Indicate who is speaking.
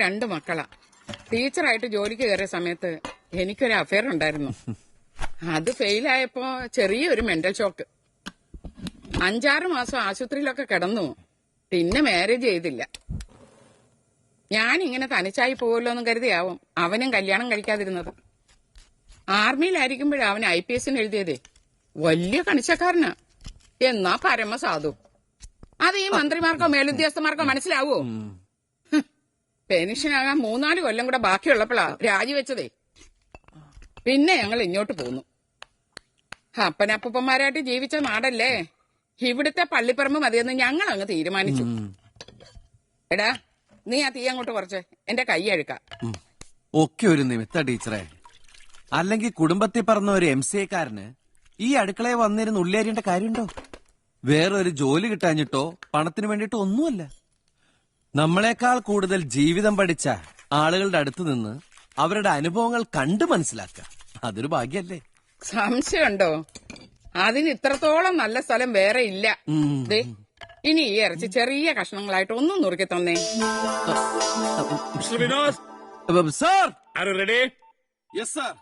Speaker 1: 2 മക്കളാ. ടീച്ചറായിട്ട് ജോലിക്ക് കയറിയ സമയത്ത് എനിക്കൊരു അഫയർ ഉണ്ടായിരുന്നു. അത് ഫെയിലായപ്പോ ചെറിയൊരു മെന്റൽ ഷോക്ക്. 5-6 മാസം ആശുപത്രിയിലൊക്കെ കിടന്നു. പിന്നെ മാരേജ് ചെയ്തില്ല. ഞാനിങ്ങനെ തനിച്ചായി പോവല്ലോ എന്ന് കരുതിയാവും അവനും കല്യാണം കഴിക്കാതിരുന്നത്. ആർമിയിലായിരിക്കുമ്പോഴാ അവൻ IPS എഴുതിയതേ. വലിയ കണിച്ചക്കാരനാ, എന്നാ പരമസാധു. അത് ഈ മന്ത്രിമാർക്കോ മേലുദ്യോഗസ്ഥന്മാർക്കോ മനസ്സിലാവോ? പെൻഷനാകാൻ 3-4 കൊല്ലം കൂടെ ബാക്കിയുള്ളപ്പോഴാ രാജിവെച്ചതേ. പിന്നെ ഞങ്ങൾ ഇങ്ങോട്ട് പോന്നു. അപ്പനപ്പൂപ്പന്മാരായിട്ട് ജീവിച്ച നാടല്ലേ, ഇവിടുത്തെ പള്ളിപ്പറമ്പ് മതിയെന്ന് ഞങ്ങൾ അങ്ങ് തീരുമാനിച്ചു. എടാ, നീ ആ തീ അങ്ങോട്ട് കുറച്ച്, എന്റെ കൈ അഴുക്ക.
Speaker 2: ഒക്കെ ഒരു നിമിത്ത ടീച്ചറെ. അല്ലെങ്കിൽ കുടുംബത്തിൽ പറഞ്ഞ ഒരു MCAക്കാരന് ഈ അടുക്കളയെ വന്നിരുന്ന് ഉള്ളിയരിയേണ്ട കാര്യമുണ്ടോ? വേറൊരു ജോലി കിട്ടാഞ്ഞിട്ടോ പണത്തിന് വേണ്ടിയിട്ടോ ഒന്നുമല്ല. നമ്മളെക്കാൾ കൂടുതൽ ജീവിതം പഠിച്ച ആളുകളുടെ അടുത്ത് നിന്ന് അവരുടെ അനുഭവങ്ങൾ കണ്ടു മനസ്സിലാക്കുക, അതൊരു ഭാഗ്യല്ലേ?
Speaker 1: സംശയമുണ്ടോ? അതിന് ഇത്രത്തോളം നല്ല സ്ഥലം വേറെ ഇല്ല. ഇനി ഈ ഇറച്ചി ചെറിയ കഷ്ണങ്ങളായിട്ട് ഒന്നും നുറുക്കി തന്നേ.
Speaker 2: Sir,
Speaker 3: Are you ready?
Speaker 2: Yes sir.